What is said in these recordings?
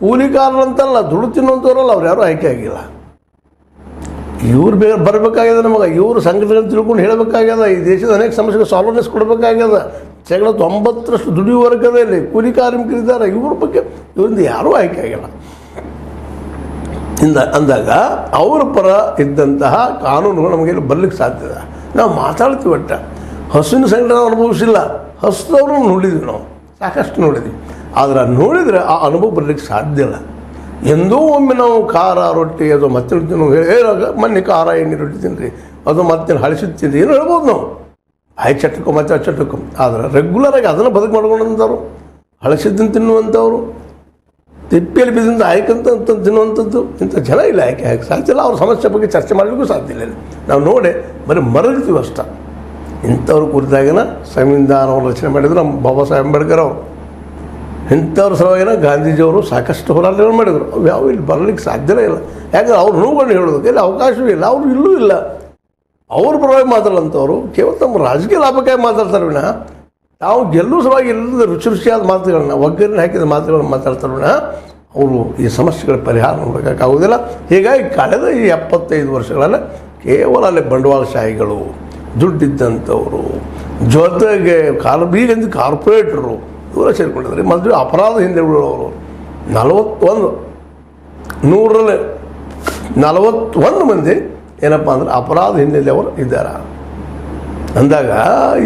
ಕೂಲಿಕಾರರಂತಲ್ಲ, ದುಡ್ಡು ತಿನ್ನುವಂಥವ್ರಲ್ಲ, ಅವ್ರು ಯಾರೂ ಆಯ್ಕೆ ಆಗಿಲ್ಲ. ಇವ್ರು ಬರಬೇಕಾಗ್ಯದ, ನಮಗೆ ಇವರು ಸಂಘಟನೆ ತಿಳ್ಕೊಂಡು ಹೇಳಬೇಕಾಗ್ಯದ, ಈ ದೇಶದ ಅನೇಕ ಸಮಸ್ಯೆಗೆ ಸಾಲ್ವ್ನೆಸ್ ಕೊಡಬೇಕಾಗ್ಯದ. 90% ದುಡಿಯುವ ವರ್ಗದಲ್ಲಿ ಕೂಲಿ ಕಾರ್ಮಿಕರಿದ್ದಾರೆ, ಇವ್ರ ಬಗ್ಗೆ ಇವರಿಂದ ಯಾರೂ ಆಯ್ಕೆ ಆಗಿಲ್ಲ. ಅಂದಾಗ ಅವರ ಪರ ಇದ್ದಂತಹ ಕಾನೂನುಗಳು ನಮಗೆ ಬರಲಿಕ್ಕೆ ಸಾಧ್ಯದ. ನಾವು ಮಾತಾಡ್ತೀವಿ, ಒಟ್ಟ ಹಸುವಿನ ಸಂಘಟನೆ ಅನುಭವಿಸಿಲ್ಲ, ಹಸುದವರು ನೋಡಿದ್ವಿ, ನಾವು ಸಾಕಷ್ಟು ನೋಡಿದ್ವಿ. ಆದರೆ ನೋಡಿದರೆ ಆ ಅನುಭವ ಬರಲಿಕ್ಕೆ ಸಾಧ್ಯ ಇಲ್ಲ. ಎಂದೋ ಒಮ್ಮೆ ನಾವು ಖಾರ ರೊಟ್ಟಿ ಅದು ಮತ್ತೆ ಹೇಳಾಗ ಮೊನ್ನೆ ಖಾರ ಎಣ್ಣೆ ರೊಟ್ಟಿ ತಿನ್ನಿರಿ, ಅದು ಮತ್ತೆ ಹಳಿಸಿದ್ದು ತಿನ್ನಿರಿ ಏನು ಹೇಳ್ಬೋದು ನಾವು, ಆಯ್ತು ಚಟಕ್ಕೋ ಮತ್ತೆ ಚಟಕ್ಕೋ. ಆದರೆ ರೆಗ್ಯುಲರಾಗಿ ಅದನ್ನು ಬದುಕು ಮಾಡ್ಕೊಂಡಂಥವ್ರು, ಹಳಸಿದ್ದನ್ನು ತಿನ್ನುವಂಥವ್ರು, ತಿಪ್ಪೆಯಲ್ಲಿ ಬಿದ್ದಿಂದ ಆಯ್ಕಂತ ತಿನ್ನುವಂಥದ್ದು ಇಂಥ ಜನ ಇಲ್ಲ. ಆಯ್ಕೆ ಸಾಧ್ಯ ಇಲ್ಲ. ಅವ್ರ ಸಮಸ್ಯೆ ಬಗ್ಗೆ ಚರ್ಚೆ ಮಾಡಲಿಕ್ಕೂ ಸಾಧ್ಯ ಇಲ್ಲ. ನಾವು ನೋಡಿ ಬರೀ ಮರಗ್ತೀವಿ ಅಷ್ಟ. ಇಂಥವ್ರ ಕುರಿತಾಗಿನ ಸಂವಿಧಾನವನ್ನು ರಚನೆ ಮಾಡಿದ್ರು ನಮ್ಮ ಬಾಬಾ ಸಾಹೇಬ್ ಅಂಬೇಡ್ಕರ್ ಅವರು. ಇಂಥವ್ರ ಸಲುವಾಗಿನ ಗಾಂಧೀಜಿಯವರು ಸಾಕಷ್ಟು ಹೋರಾಟಗಳು ಮಾಡಿದರು. ಅವು ಯಾವ ಇಲ್ಲಿ ಬರಲಿಕ್ಕೆ ಸಾಧ್ಯವೇ ಇಲ್ಲ. ಯಾಕಂದ್ರೆ ಅವ್ರು ನೋವುಗಳನ್ನ ಹೇಳೋದಕ್ಕೆ ಇಲ್ಲಿ ಅವಕಾಶವೂ ಇಲ್ಲ, ಅವರು ಇಲ್ಲೂ ಇಲ್ಲ. ಅವ್ರ ಪರವಾಗಿ ಮಾತಾಡೋಂಥವ್ರು ಕೇವಲ ತಮ್ಮ ರಾಜಕೀಯ ಲಾಭಕ್ಕಾಗಿ ಮಾತಾಡ್ತಾರೆ ವಿನ ತಾವು ಗೆಲ್ಲುವ ಸಲುವಾಗಿ ಇಲ್ಲದ ರುಚಿಯಾದ ಮಾತುಗಳನ್ನ, ಒಗ್ಗರಣೆ ಹಾಕಿದ ಮಾತುಗಳನ್ನ ಮಾತಾಡ್ತಾರೆ ವಿನ ಅವರು ಈ ಸಮಸ್ಯೆಗಳ ಪರಿಹಾರ ನೋಡೋಕ್ಕಾಗೋದಿಲ್ಲ. ಹೀಗಾಗಿ ಕಳೆದ ಈ 75 ವರ್ಷಗಳಲ್ಲಿ ಕೇವಲ ಅಲ್ಲಿ ಬಂಡವಾಳಶಾಹಿಗಳು, ದುಡ್ಡಿದ್ದಂಥವರು, ಜೊತೆಗೆ ಈಗಂತ ಕಾರ್ಪೊರೇಟರು ಇವರ ಸೇರಿಕೊಂಡಿದ್ದಾರೆ. ಮೊದಲು ಅಪರಾಧ ಹಿಂದೆ ಉಳ್ಳವರು 141 ಮಂದಿ ಏನಪ್ಪ ಅಂದ್ರೆ ಅಪರಾಧ ಹಿನ್ನೆಲೆಯವರು ಇದ್ದಾರೆ. ಅಂದಾಗ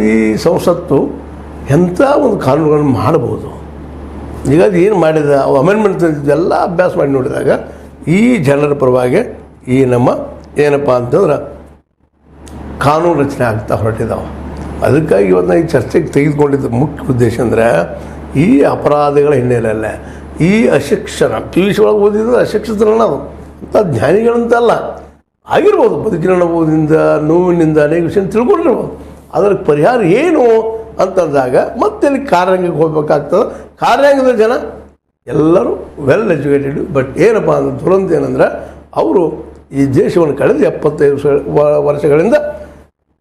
ಈ ಸಂಸತ್ತು ಎಂಥ ಒಂದು ಕಾನೂನುಗಳನ್ನು ಮಾಡಬಹುದು. ಈಗ ಅದು ಏನು ಮಾಡಿದ ಅವು ಅಮೆಂಡ್ಮೆಂಟ್ ಎಲ್ಲ ಅಭ್ಯಾಸ ಮಾಡಿ ನೋಡಿದಾಗ ಈ ಜನರ ಪರವಾಗಿ ಈ ನಮ್ಮ ಏನಪ್ಪ ಅಂತಂದ್ರೆ ಕಾನೂನು ರಚನೆ ಆಗ್ತಾ ಹೊರಟಿದ್ದಾವೆ. ಅದಕ್ಕಾಗಿ ಇವತ್ತು ಈ ಚರ್ಚೆಗೆ ತೆಗೆದುಕೊಂಡಿದ್ದ ಮುಖ್ಯ ಉದ್ದೇಶ ಅಂದರೆ ಈ ಅಪರಾಧಗಳ ಹಿನ್ನೆಲೆಯಲ್ಲೇ ಈ ಅಶಿಕ್ಷಣ PUC ಒಳಗೆ ಓದಿದ್ರೆ ಅಶಿಕ್ಷಿತರನ್ನ ನಾವು ಅಂಥ ಜ್ಞಾನಿಗಳಂತಲ್ಲ ಆಗಿರ್ಬೋದು, ಬದುಕಿನ ಅನುಭವದಿಂದ ನೋವಿನಿಂದ ಅನೇಕ ವಿಷಯ ತಿಳ್ಕೊಂಡಿರ್ಬೋದು. ಅದರ ಪರಿಹಾರ ಏನು ಅಂತಂದಾಗ ಮತ್ತೆ ಅಲ್ಲಿ ಕಾರ್ಯಾಂಗಕ್ಕೆ ಹೋಗ್ಬೇಕಾಗ್ತದೆ. ಕಾರ್ಯಾಂಗದ ಜನ ಎಲ್ಲರೂ ವೆಲ್ ಎಜುಕೇಟೆಡ್. ಬಟ್ ಏನಪ್ಪ ಅಂದ್ರೆ ದುರಂತ ಏನಂದ್ರೆ ಅವರು ಈ ದೇಶವನ್ನು ಕಳೆದ 75 ವರ್ಷಗಳಿಂದ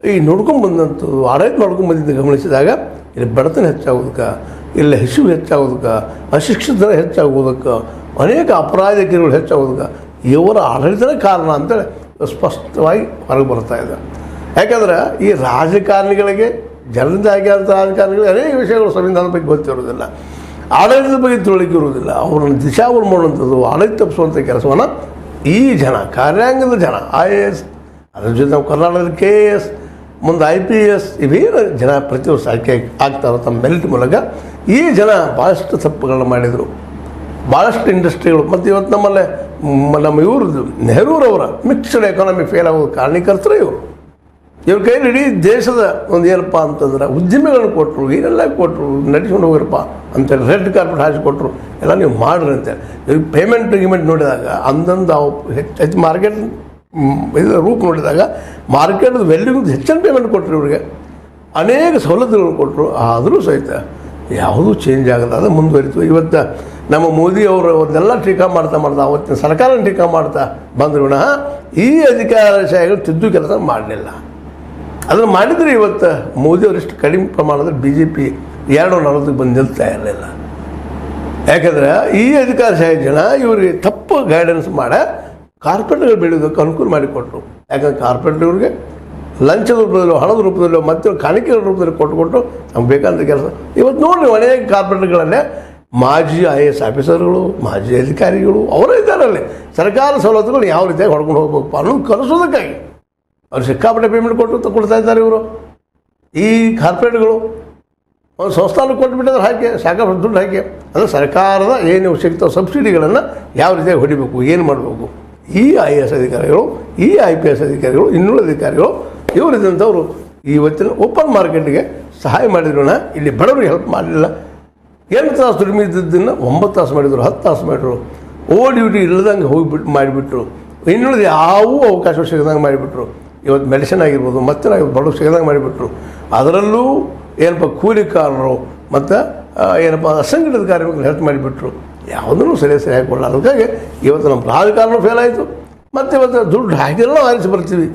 ಈ ನೋಡ್ಕೊಂಡ್ಬಂದಂಥದ್ದು ಆಡಳಿತ ಮಾಡ್ಕೊಂಡ್ಬಂದಿದ್ದು ಗಮನಿಸಿದಾಗ ಇಲ್ಲಿ ಬಡತನ ಹೆಚ್ಚಾಗೋದಕ್ಕೆ, ಇಲ್ಲಿ ಹಸಿವು ಹೆಚ್ಚಾಗೋದಕ್ಕೆ, ಅಶಿಕ್ಷಿತರ ಹೆಚ್ಚಾಗೋದಕ್ಕೆ, ಅನೇಕ ಅಪರಾಧಿಕರುಗಳು ಹೆಚ್ಚಾಗೋದಕ್ಕೆ ಇವರ ಆಡಳಿತನೇ ಕಾರಣ ಅಂತೇಳಿ ಸ್ಪಷ್ಟವಾಗಿ ಹೊರಗೆ ಬರ್ತಾ ಇದೆ. ಯಾಕಂದ್ರೆ ಈ ರಾಜಕಾರಣಿಗಳಿಗೆ, ಜನರಿಂದ ಆಗಿರುವಂಥ ರಾಜಕಾರಣಿಗಳಿಗೆ ಅನೇಕ ವಿಷಯಗಳು ಸಂವಿಧಾನದ ಬಗ್ಗೆ ಗೊತ್ತಿರೋದಿಲ್ಲ, ಆಡಳಿತದ ಬಗ್ಗೆ ತಿಳುವಳಿಕೆ ಇರುವುದಿಲ್ಲ. ಅವರನ್ನು ದಿಶಾವರ್ ಮಾಡುವಂಥದ್ದು, ಆಡಳಿತ ತಪ್ಪಿಸುವಂಥ ಕೆಲಸವನ್ನು ಈ ಜನ, ಕಾರ್ಯಾಂಗದ ಜನ, IAS, ಅದ್ರ ಜೊತೆ ನಾವು ಕರ್ನಾಟಕದ KS, ಮುಂದೆ IPS, ಇವೇನು ಜನ ಪ್ರತಿ ವರ್ಷ ಆಯ್ಕೆ ಆಗ್ತಾರೋ ತಮ್ಮ ಮೆರಿಟ್ ಮೂಲಕ ಈ ಜನ ಭಾಳಷ್ಟು ತಪ್ಪುಗಳನ್ನ ಮಾಡಿದರು. ಭಾಳಷ್ಟು ಇಂಡಸ್ಟ್ರಿಗಳು ಮತ್ತು ಇವತ್ತು ನಮ್ಮ ಇವ್ರದ್ದು ನೆಹರೂರವರ ಮಿಕ್ಸ್ಡ್ ಎಕಾನಮಿ ಫೇಲ್ ಆಗೋದು ಕಾರಣೀಕರ್ತರು ಇವರು. ಇವ್ರ ಕೈಲಿ ಇಡೀ ದೇಶದ ಒಂದು ಏನಪ್ಪ ಅಂತಂದ್ರೆ ಉದ್ಯಮಿಗಳನ್ನು ಕೊಟ್ಟರು, ಏನೆಲ್ಲ ಕೊಟ್ಟರು, ನಡೆಸ್ಕೊಂಡು ಹೋಗಿರಪ್ಪ ಅಂತೇಳಿ ರೆಡ್ ಕಾರ್ಪೆಟ್ ಹಾಕಿಕೊಟ್ರು, ಎಲ್ಲ ನೀವು ಮಾಡ್ರಿ ಅಂತೇಳಿ. ಇವ್ರಿಗೆ ಪೇಮೆಂಟ್ ಗಿಮೆಂಟ್ ನೋಡಿದಾಗ ಅಂದಂದು ಹೆಚ್ಚು ಮಾರ್ಕೆಟ್ ಇದು ರೂಪ ನೋಡಿದಾಗ ಮಾರ್ಕೆಟ್ದು ವ್ಯಾಲ್ಯೂಗಿಂತ ಹೆಚ್ಚಿನ ಪೇಮೆಂಟ್ ಕೊಟ್ಟರು ಇವ್ರಿಗೆ, ಅನೇಕ ಸವಲತ್ತುಗಳನ್ನು ಕೊಟ್ಟರು. ಆದರೂ ಸಹಿತ ಯಾವುದೂ ಚೇಂಜ್ ಆಗಲ್ಲ, ಅದು ಮುಂದುವರಿತು. ಇವತ್ತು ನಮ್ಮ ಮೋದಿ ಅವರು ಅವನ್ನೆಲ್ಲ ಟೀಕಾ ಮಾಡ್ತಾ ಅವತ್ತಿನ ಸರ್ಕಾರ ಟೀಕಾ ಮಾಡ್ತಾ ಬಂದರು ವಿನಃ ಈ ಅಧಿಕಾರಶಾಹಿಗಳು ತಿದ್ದು ಕೆಲಸ ಮಾಡಲಿಲ್ಲ. ಅದನ್ನು ಮಾಡಿದರೆ ಇವತ್ತು ಮೋದಿಯವರಿಷ್ಟು ಕಡಿಮೆ ಪ್ರಮಾಣದಲ್ಲಿ BJP 240 ಬಂದು ನಿಲ್ತಾ ಇರಲಿಲ್ಲ. ಯಾಕಂದ್ರೆ ಈ ಅಧಿಕಾರಶಾಹಿ ಜನ ಇವರಿಗೆ ತಪ್ಪು ಗೈಡೆನ್ಸ್ ಮಾಡಿ ಕಾರ್ಪೊರೇಟ್ಗಳು ಬೆಳೆಯೋದಕ್ಕೆ ಅನುಕೂಲ ಮಾಡಿಕೊಟ್ರು. ಯಾಕಂದ್ರೆ ಕಾರ್ಪೊರೇಟ್ ಇವ್ರಿಗೆ ಲಂಚದ ರೂಪದಲ್ಲೋ, ಹಣದ ರೂಪದಲ್ಲೋ, ಮತ್ತು ಕಾಣಿಕೆಗಳ ರೂಪದಲ್ಲಿ ಕೊಟ್ಟು ನಮ್ಗೆ ಬೇಕಾದ ಕೆಲಸ. ಇವತ್ತು ನೋಡಿ ಅನೇಕ ಕಾರ್ಪೊರೇಟ್ಗಳಲ್ಲೇ ಮಾಜಿ IAS ಆಫೀಸರ್ಗಳು, ಮಾಜಿ ಅಧಿಕಾರಿಗಳು ಅವರೇ ಇದ್ದಾರಲ್ಲಿ. ಸರ್ಕಾರ ಸವಲತ್ತುಗಳು ಯಾವ ರೀತಿಯಾಗಿ ಹೊಡ್ಕೊಂಡು ಹೋಗ್ಬೇಕಪ್ಪ ಅನ್ನೋದು ಕಲಿಸೋದಕ್ಕಾಗಿ ಅವ್ರು ಸಿಕ್ಕಾಪಟ್ಟೆ ಪೇಮೆಂಟ್ ಕೊಡ್ತಾ ಇದ್ದಾರೆ ಇವರು. ಈ ಕಾರ್ಪೊರೇಟ್ಗಳು ಒಂದು ಸಂಸ್ಥಾನಕ್ಕೆ ಕೊಟ್ಟುಬಿಟ್ಟಿದ್ರೆ ಹಾಕಿ ಸಾಕಷ್ಟು ದುಡ್ಡು ಹಾಕಿ, ಅಂದರೆ ಸರ್ಕಾರದ ಏನು ಸಿಗ್ತಾವೆ ಸಬ್ಸಿಡಿಗಳನ್ನು ಯಾವ ರೀತಿಯಾಗಿ ಹೊಡಿಬೇಕು, ಏನು ಮಾಡಬೇಕು. ಈ IAS ಅಧಿಕಾರಿಗಳು, ಈ IPS ಅಧಿಕಾರಿಗಳು, ಇನ್ನುಳಿದ ಅಧಿಕಾರಿಗಳು ಇವರಿದ್ದಂಥವ್ರು ಇವತ್ತಿನ ಓಪನ್ ಮಾರ್ಕೆಟ್ಗೆ ಸಹಾಯ ಮಾಡಿದ್ರು. ಇಲ್ಲಿ ಬಡವರಿಗೆ ಹೆಲ್ಪ್ ಮಾಡಲಿಲ್ಲ. 8 ತಾಸು ದುಡಿಮೆ ಇದ್ದದ್ದನ್ನು 9 ತಾಸು ಮಾಡಿದರು, 10 ತಾಸು ಮಾಡಿದ್ರು. ಡ್ಯೂಟಿ ಇಲ್ಲದಂಗೆ ಹೋಗಿಬಿಟ್ಟು ಮಾಡಿಬಿಟ್ರು. ಇನ್ನುಳಿದ ಯಾವೂ ಅವಕಾಶ ಸಿಗದಂಗೆ ಮಾಡಿಬಿಟ್ರು. ಇವತ್ತು ಮೆಡಿಸಿನ್ ಆಗಿರ್ಬೋದು, ಮತ್ತೇನಾಗಿರ್ಬೋದು, ಬಡವರು ಸಿಗದಂಗೆ ಮಾಡಿಬಿಟ್ರು. ಅದರಲ್ಲೂ ಏನಪ್ಪ ಕೂಲಿಕಾರರು ಮತ್ತು ಏನಪ್ಪ ಅಸಂಘಟಿತ ಕಾರ್ಮಿಕರು ಹೆಲ್ಪ್ ಮಾಡಿಬಿಟ್ರು. ಯಾವುದನ್ನು ಸರಿಯಾಗಿ ಕೊಡಲ್ಲ. ಅದಕ್ಕಾಗಿ ಇವತ್ತು ನಮ್ಮ ರಾಜಕಾರಣ ಫೇಲ್ ಆಯಿತು. ಮತ್ತು ಇವತ್ತು ದುಡ್ಡು ಹಾಕಿಲ್ಲ ಆರಿಸಿ ಬರ್ತೀವಿ.